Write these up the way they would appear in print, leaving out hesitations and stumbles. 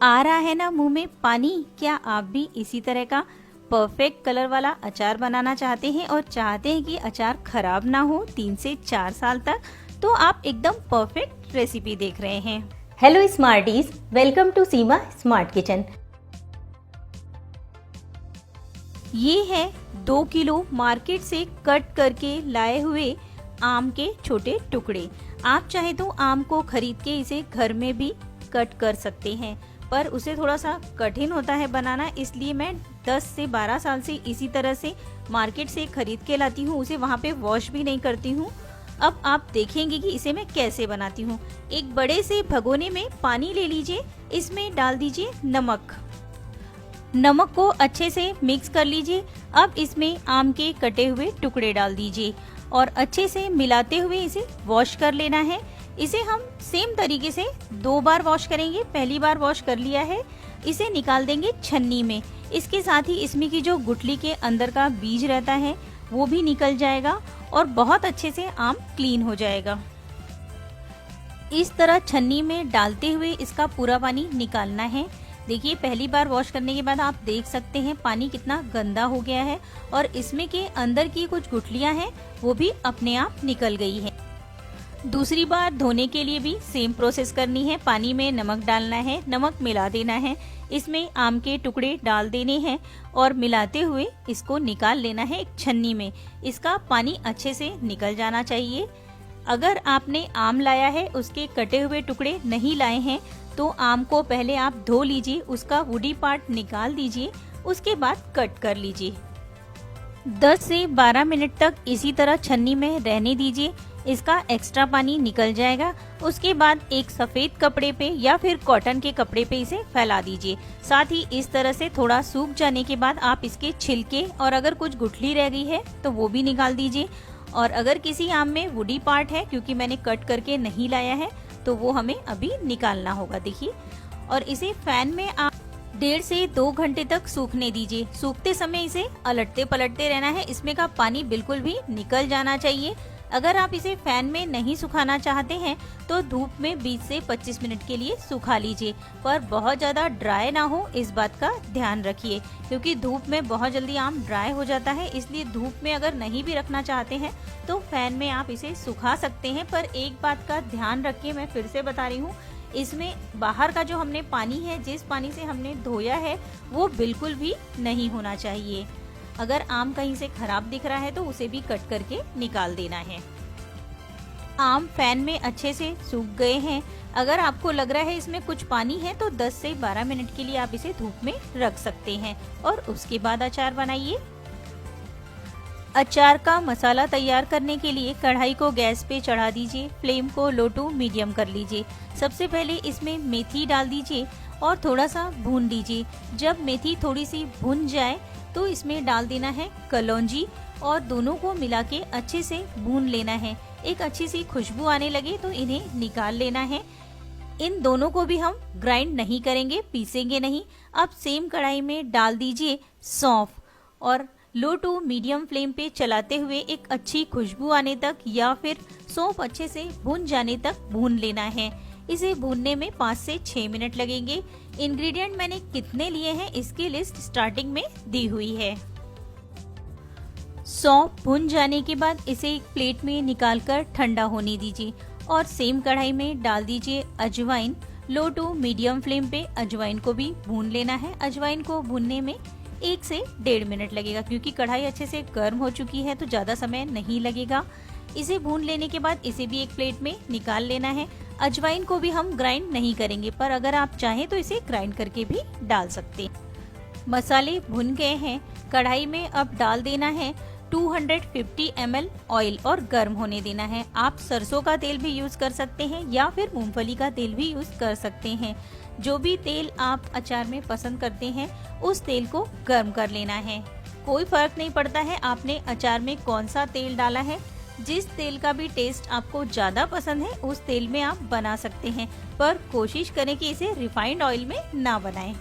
आ रहा है ना मुंह में पानी। क्या आप भी इसी तरह का परफेक्ट कलर वाला अचार बनाना चाहते हैं और चाहते हैं कि अचार खराब ना हो 3 से 4 साल तक, तो आप एकदम परफेक्ट रेसिपी देख रहे हैं। Hello smarties, welcome to Seema smart kitchen. ये है 2 किलो मार्केट से कट करके लाए हुए आम के छोटे टुकड़े। आप चाहे तो आम को खरीद के इसे घर में भी कट कर सकते हैं, पर उसे थोड़ा सा कठिन होता है बनाना, इसलिए मैं 10 से 12 साल से इसी तरह से मार्केट से खरीद के लाती हूँ। उसे वहाँ पे वॉश भी नहीं करती हूँ। अब आप देखेंगे कि इसे मैं कैसे बनाती हूँ। एक बड़े से भगोने में पानी ले लीजिए, इसमें डाल दीजिए नमक। नमक को अच्छे से मिक्स कर लीजिए। अब इसमें आम के कटे हुए टुकड़े डाल दीजिए और अच्छे से मिलाते हुए इसे वॉश कर लेना है। इसे हम सेम तरीके से 2 बार वॉश करेंगे। पहली बार वॉश कर लिया है, इसे निकाल देंगे छन्नी में। इसके साथ ही इसमें की जो गुठली के अंदर का बीज रहता है वो भी निकल जाएगा और बहुत अच्छे से आम क्लीन हो जाएगा। इस तरह छन्नी में डालते हुए इसका पूरा पानी निकालना है। देखिए, पहली बार वॉश करने के बाद आप देख सकते हैं पानी कितना गंदा हो गया है और इसमें के अंदर की कुछ गुठलियां हैं वो भी अपने आप निकल गई है। दूसरी बार धोने के लिए भी सेम प्रोसेस करनी है। पानी में नमक डालना है, नमक मिला देना है, इसमें आम के टुकड़े डाल देने हैं और मिलाते हुए इसको निकाल लेना है एक छन्नी में। इसका पानी अच्छे से निकल जाना चाहिए। अगर आपने आम लाया है, उसके कटे हुए टुकड़े नहीं लाए हैं, तो आम को पहले आप धो लीजिए, उसका वुडी पार्ट निकाल दीजिए, उसके बाद कट कर लीजिए। 10 से 12 मिनट तक इसी तरह छन्नी में रहने दीजिए, इसका एक्स्ट्रा पानी निकल जाएगा। उसके बाद एक सफेद कपड़े पे या फिर कॉटन के कपड़े पे इसे फैला दीजिए। साथ ही इस तरह से थोड़ा सूख जाने के बाद आप इसके छिलके और अगर कुछ गुठली रह गई है तो वो भी निकाल दीजिए। और अगर किसी आम में वुडी पार्ट है, क्योंकि मैंने कट करके नहीं लाया है, तो वो हमें अभी निकालना होगा। देखिए, और इसे फैन में आप 1.5 से 2 घंटे तक सूखने दीजिए। सूखते समय इसे अलटते पलटते रहना है, इसमें का पानी बिल्कुल भी निकल जाना चाहिए। अगर आप इसे फैन में नहीं सुखाना चाहते हैं तो धूप में 20 से 25 मिनट के लिए सुखा लीजिए, पर बहुत ज्यादा ड्राई ना हो, इस बात का ध्यान रखिए, क्योंकि धूप में बहुत जल्दी आम ड्राई हो जाता है। इसलिए धूप में अगर नहीं भी रखना चाहते हैं तो फैन में आप इसे सुखा सकते हैं। पर एक बात का ध्यान रखिए, मैं फिर से बता रही हूँ, इसमें बाहर का जो हमने पानी है, जिस पानी से हमने धोया है, वो बिल्कुल भी नहीं होना चाहिए। अगर आम कहीं से खराब दिख रहा है तो उसे भी कट करके निकाल देना है। आम फैन में अच्छे से सूख गए हैं। अगर आपको लग रहा है इसमें कुछ पानी है तो 10 से 12 मिनट के लिए आप इसे धूप में रख सकते हैं और उसके बाद अचार बनाइए। अचार का मसाला तैयार करने के लिए कढ़ाई को गैस पे चढ़ा दीजिए, फ्लेम को लो टू मीडियम कर लीजिए। सबसे पहले इसमें मेथी डाल दीजिए और थोड़ा सा भून लीजिए। जब मेथी थोड़ी सी भुन जाए तो इसमें डाल देना है कलौंजी और दोनों को मिला के अच्छे से भून लेना है। एक अच्छी सी खुशबू आने लगे तो इन्हें निकाल लेना है। इन दोनों को भी हम ग्राइंड नहीं करेंगे, पीसेंगे नहीं। अब सेम कढ़ाई में डाल दीजिए सौंफ और लो टू मीडियम फ्लेम पे चलाते हुए एक अच्छी खुशबू आने तक या फिर सौंफ अच्छे से भुन जाने तक भून लेना है। इसे भूनने में 5 से 6 मिनट लगेंगे। इंग्रेडिएंट मैंने कितने लिए हैं इसकी लिस्ट स्टार्टिंग में दी हुई है। सौंफ भुन जाने के बाद इसे एक प्लेट में निकालकर ठंडा होने दीजिए और सेम कढ़ाई में डाल दीजिए अजवाइन। लो टू मीडियम फ्लेम पे अजवाइन को भी भून लेना है। अजवाइन को भूनने में 1 से 1.5 मिनट लगेगा, क्योंकि कढ़ाई अच्छे से गर्म हो चुकी है तो ज्यादा समय नहीं लगेगा। इसे भून लेने के बाद इसे भी एक प्लेट में निकाल लेना है। अजवाइन को भी हम ग्राइंड नहीं करेंगे, पर अगर आप चाहें तो इसे ग्राइंड करके भी डाल सकते हैं। मसाले भुन गए हैं। कढ़ाई में अब डाल देना है 250 ml ऑयल और गर्म होने देना है। आप सरसों का तेल भी यूज कर सकते हैं या फिर मूंगफली का तेल भी यूज कर सकते हैं। जो भी तेल आप अचार में पसंद करते हैं उस तेल को गर्म कर लेना है। कोई फर्क नहीं पड़ता है आपने अचार में कौन सा तेल डाला है। जिस तेल का भी टेस्ट आपको ज्यादा पसंद है उस तेल में आप बना सकते हैं, पर कोशिश करें कि इसे रिफाइंड ऑयल में ना बनाएं।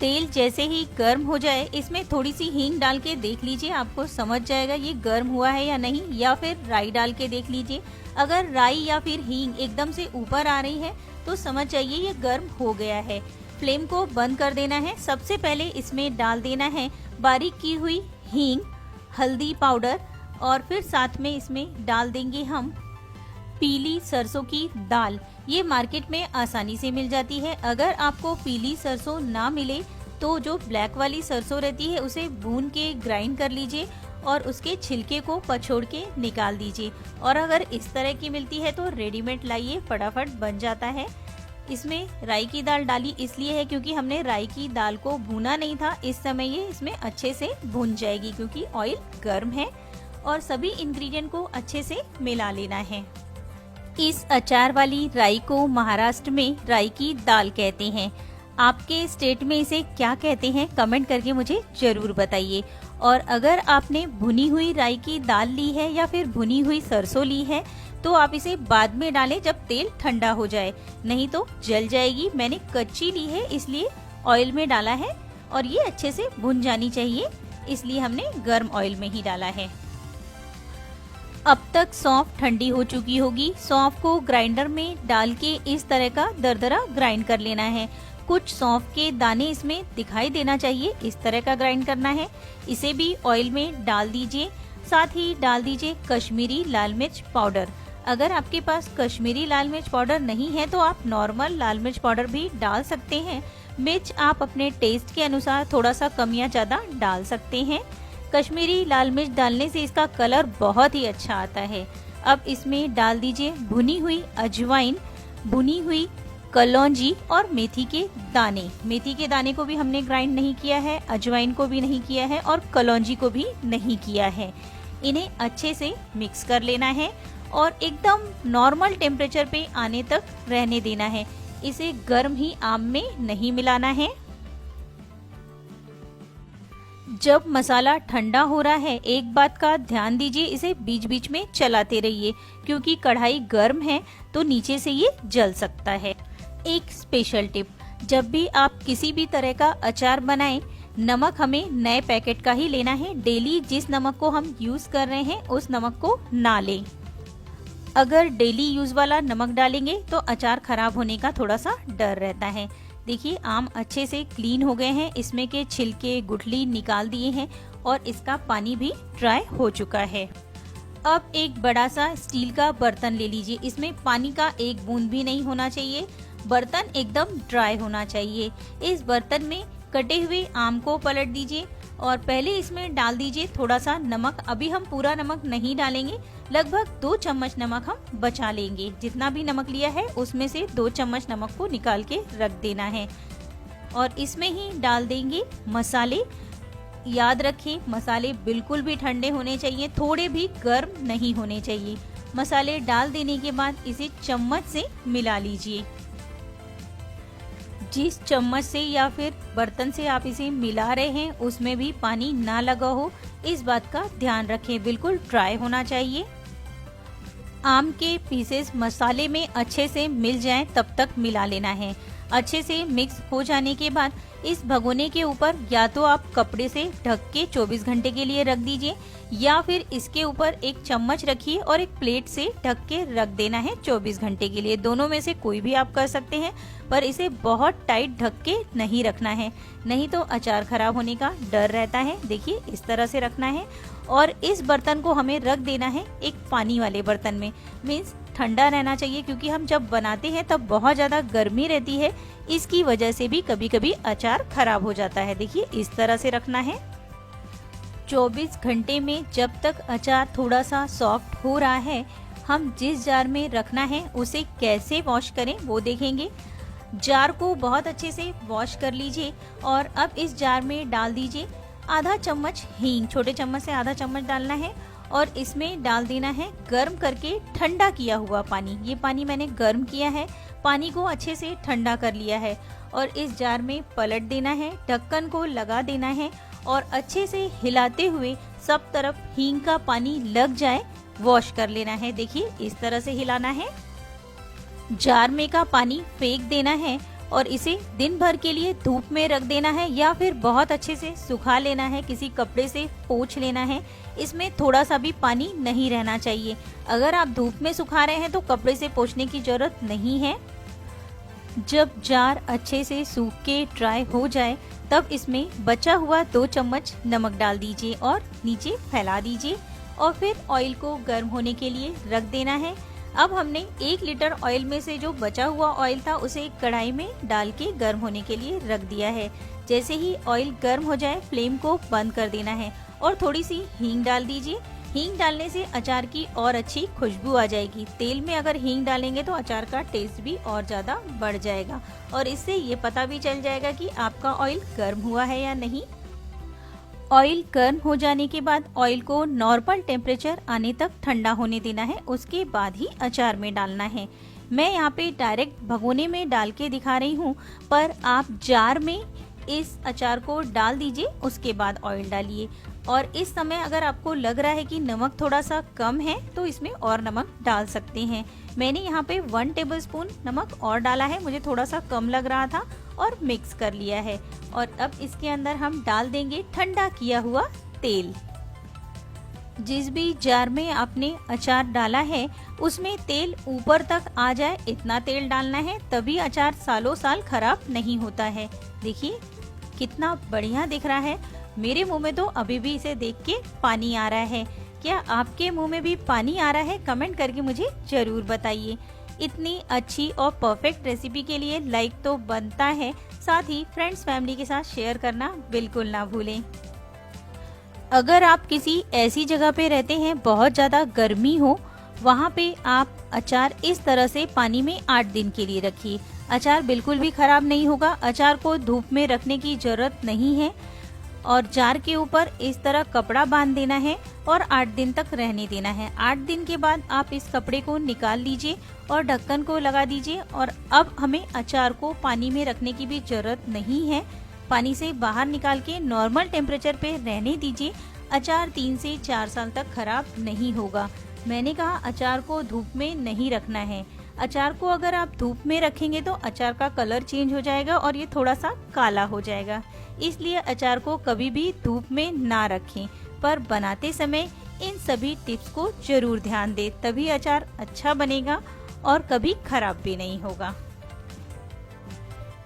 तेल जैसे ही गर्म हो जाए इसमें थोड़ी सी हींग डाल के देख लीजिए, आपको समझ जाएगा ये गर्म हुआ है या नहीं। या फिर राई डाल के देख लीजिए। अगर राई या फिर हींग एकदम से ऊपर आ रही है तो समझ जाइए ये गर्म हो गया है। फ्लेम को बंद कर देना है। सबसे पहले इसमें डाल देना है बारीक की हुई हींग, हल्दी पाउडर और फिर साथ में इसमें डाल देंगे हम पीली सरसों की दाल। ये मार्केट में आसानी से मिल जाती है। अगर आपको पीली सरसों ना मिले तो जो ब्लैक वाली सरसों रहती है उसे भून के ग्राइंड कर लीजिए और उसके छिलके को पछोड़ के निकाल दीजिए। और अगर इस तरह की मिलती है तो रेडीमेड लाइए, फटाफट बन जाता है। इसमें राई की दाल डाली इसलिए है क्योंकि हमने राई की दाल को भूना नहीं था। इस समय ये इसमें अच्छे से भून जाएगी क्योंकि ऑयल गर्म है। और सभी इंग्रेडिएंट को अच्छे से मिला लेना है। इस अचार वाली राई को महाराष्ट्र में राई की दाल कहते हैं। आपके स्टेट में इसे क्या कहते हैं कमेंट करके मुझे जरूर बताइए। और अगर आपने भुनी हुई राई की दाल ली है या फिर भुनी हुई सरसों ली है तो आप इसे बाद में डालें जब तेल ठंडा हो जाए, नहीं तो जल जाएगी। मैंने कच्ची ली है इसलिए ऑयल में डाला है और ये अच्छे से भुन जानी चाहिए, इसलिए हमने गर्म ऑयल में ही डाला है। अब तक सौंफ ठंडी हो चुकी होगी। सौंफ को ग्राइंडर में डाल के इस तरह का दरदरा ग्राइंड कर लेना है। कुछ सौंफ के दाने इसमें दिखाई देना चाहिए, इस तरह का ग्राइंड करना है। इसे भी ऑयल में डाल दीजिए। साथ ही डाल दीजिए कश्मीरी लाल मिर्च पाउडर। अगर आपके पास कश्मीरी लाल मिर्च पाउडर नहीं है तो आप नॉर्मल लाल मिर्च पाउडर भी डाल सकते हैं। मिर्च आप अपने टेस्ट के अनुसार थोड़ा सा कम या ज्यादा डाल सकते हैं। कश्मीरी लाल मिर्च डालने से इसका कलर बहुत ही अच्छा आता है। अब इसमें डाल दीजिए भुनी हुई अजवाइन, भुनी हुई कलौंजी और मेथी के दाने। मेथी के दाने को भी हमने ग्राइंड नहीं किया है, अजवाइन को भी नहीं किया है और कलौंजी को भी नहीं किया है। इन्हें अच्छे से मिक्स कर लेना है और एकदम नॉर्मल टेम्परेचर पे आने तक रहने देना है। इसे गर्म ही आम में नहीं मिलाना है। जब मसाला ठंडा हो रहा है एक बात का ध्यान दीजिए, इसे बीच बीच में चलाते रहिए क्योंकि कढ़ाई गर्म है तो नीचे से ये जल सकता है। एक स्पेशल टिप, जब भी आप किसी भी तरह का अचार बनाएं, नमक हमें नए पैकेट का ही लेना है। डेली जिस नमक को हम यूज कर रहे हैं उस नमक को ना लें। अगर डेली यूज वाला नमक डालेंगे तो अचार खराब होने का थोड़ा सा डर रहता है। देखिए आम अच्छे से क्लीन हो गए हैं, इसमें के छिलके गुठली निकाल दिए हैं और इसका पानी भी ड्राई हो चुका है। अब एक बड़ा सा स्टील का बर्तन ले लीजिए। इसमें पानी का एक बूंद भी नहीं होना चाहिए। बर्तन एकदम ड्राई होना चाहिए। इस बर्तन में कटे हुए आम को पलट दीजिए और पहले इसमें डाल दीजिए थोड़ा सा नमक। अभी हम पूरा नमक नहीं डालेंगे, लगभग 2 चम्मच नमक हम बचा लेंगे। जितना भी नमक लिया है उसमें से 2 चम्मच नमक को निकाल के रख देना है। और इसमें ही डाल देंगे मसाले। याद रखें मसाले बिल्कुल भी ठंडे होने चाहिए, थोड़े भी गर्म नहीं होने चाहिए। मसाले डाल देने के बाद इसे चम्मच से मिला लीजिए। जिस चम्मच से या फिर बर्तन से आप इसे मिला रहे हैं उसमें भी पानी ना लगा हो, इस बात का ध्यान रखें। बिल्कुल ड्राई होना चाहिए। आम के पीसेस मसाले में अच्छे से मिल जाएं तब तक मिला लेना है। अच्छे से मिक्स हो जाने के बाद इस भगोने के ऊपर या तो आप कपड़े से ढक के 24 घंटे के लिए रख दीजिए या फिर इसके ऊपर एक चम्मच रखिए और एक प्लेट से ढक के रख देना है 24 घंटे के लिए। दोनों में से कोई भी आप कर सकते हैं, पर इसे बहुत टाइट ढक के नहीं रखना है, नहीं तो अचार खराब होने का डर रहता है। देखिए इस तरह से रखना है और इस बर्तन को हमें रख देना है एक पानी वाले बर्तन में। मीन्स ठंडा रहना चाहिए क्योंकि हम जब बनाते हैं तब बहुत ज्यादा गर्मी रहती है, इसकी वजह से भी कभी कभी अचार खराब हो जाता है। देखिए इस तरह से रखना है। 24 घंटे में जब तक अचार थोड़ा सा सॉफ्ट हो रहा है, हम जिस जार में रखना है उसे कैसे वॉश करें वो देखेंगे। जार को बहुत अच्छे से वॉश कर लीजिए और अब इस जार में डाल दीजिए आधा चम्मच हींग। छोटे चम्मच से आधा चम्मच डालना है और इसमें डाल देना है गर्म करके ठंडा किया हुआ पानी। ये पानी मैंने गर्म किया है, पानी को अच्छे से ठंडा कर लिया है और इस जार में पलट देना है। ढक्कन को लगा देना है और अच्छे से हिलाते हुए सब तरफ हींग का पानी लग जाए वॉश कर लेना है। देखिए इस तरह से हिलाना है। जार में का पानी फेंक देना है और इसे दिन भर के लिए धूप में रख देना है या फिर बहुत अच्छे से सुखा लेना है, किसी कपड़े से पोंछ लेना है। इसमें थोड़ा सा भी पानी नहीं रहना चाहिए। अगर आप धूप में सुखा रहे हैं तो कपड़े से पोंछने की जरूरत नहीं है। जब जार अच्छे से सूख के ड्राई हो जाए तब इसमें बचा हुआ 2 चम्मच नमक डाल दीजिए और नीचे फैला दीजिए और फिर ऑयल को गर्म होने के लिए रख देना है। अब हमने 1 लीटर ऑयल में से जो बचा हुआ ऑयल था उसे कढ़ाई में डाल के गर्म होने के लिए रख दिया है। जैसे ही ऑयल गर्म हो जाए फ्लेम को बंद कर देना है और थोड़ी सी हींग डाल दीजिए। हींग डालने से अचार की और अच्छी खुशबू आ जाएगी। तेल में अगर हींग डालेंगे तो अचार का टेस्ट भी और ज़्यादा बढ़ जाएगा और इससे ये पता भी चल जाएगा कि आपका ऑयल गर्म हुआ है या नहीं। ऑयल गर्म हो जाने के बाद ऑयल को नॉर्मल टेम्परेचर आने तक ठंडा होने देना है, उसके बाद ही अचार में डालना है। मैं यहाँ पे डायरेक्ट भगोने में डाल के दिखा रही हूँ, पर आप जार में इस अचार को डाल दीजिए, उसके बाद ऑयल डालिए। और इस समय अगर आपको लग रहा है कि नमक थोड़ा सा कम है तो इसमें और नमक डाल सकते हैं। मैंने यहाँ पे 1 टेबलस्पून नमक और डाला है, मुझे थोड़ा सा कम लग रहा था और मिक्स कर लिया है। और अब इसके अंदर हम डाल देंगे ठंडा किया हुआ तेल। जिस भी जार में आपने अचार डाला है उसमें तेल ऊपर तक आ जाए इतना तेल डालना है, तभी अचार सालों साल खराब नहीं होता है। देखिए कितना बढ़िया दिख रहा है। मेरे मुंह में तो अभी भी इसे देख के पानी आ रहा है। क्या आपके मुंह में भी पानी आ रहा है? कमेंट करके मुझे जरूर बताइए। इतनी अच्छी और परफेक्ट रेसिपी के लिए लाइक तो बनता है, साथ ही फ्रेंड्स फैमिली के साथ शेयर करना बिल्कुल ना भूलें। अगर आप किसी ऐसी जगह पे रहते हैं बहुत ज़्यादा गर्मी हो, वहाँ पे आप अचार इस तरह से पानी में 8 दिन के लिए रखिए। अचार बिल्कुल भी खराब नहीं होगा। अचार को धूप में रखने की जरूरत नहीं है और जार के ऊपर इस तरह कपड़ा बांध देना है और 8 दिन तक रहने देना है। 8 दिन के बाद आप इस कपड़े को निकाल लीजिए और ढक्कन को लगा दीजिए। और अब हमें अचार को पानी में रखने की भी जरूरत नहीं है। पानी से बाहर निकाल के नॉर्मल टेम्परेचर पे रहने दीजिए। अचार 3 से 4 साल तक खराब नहीं होगा। मैंने कहा अचार को धूप में नहीं रखना है। अचार को अगर आप धूप में रखेंगे तो अचार का कलर चेंज हो जाएगा और ये थोड़ा सा काला हो जाएगा। इसलिए अचार को कभी भी धूप में ना रखें, पर बनाते समय इन सभी टिप्स को जरूर ध्यान दें, तभी अचार अच्छा बनेगा और कभी खराब भी नहीं होगा।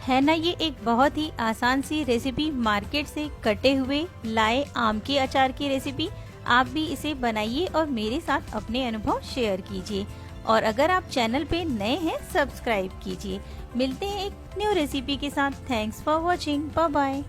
है ना, ये एक बहुत ही आसान सी रेसिपी, मार्केट से कटे हुए लाए आम के अचार की रेसिपी। आप भी इसे बनाइए और मेरे साथ अपने अनुभव शेयर कीजिए। और अगर आप चैनल पे नए हैं सब्सक्राइब कीजिए। मिलते हैं एक न्यू रेसिपी के साथ। Thanks for watching. Bye bye.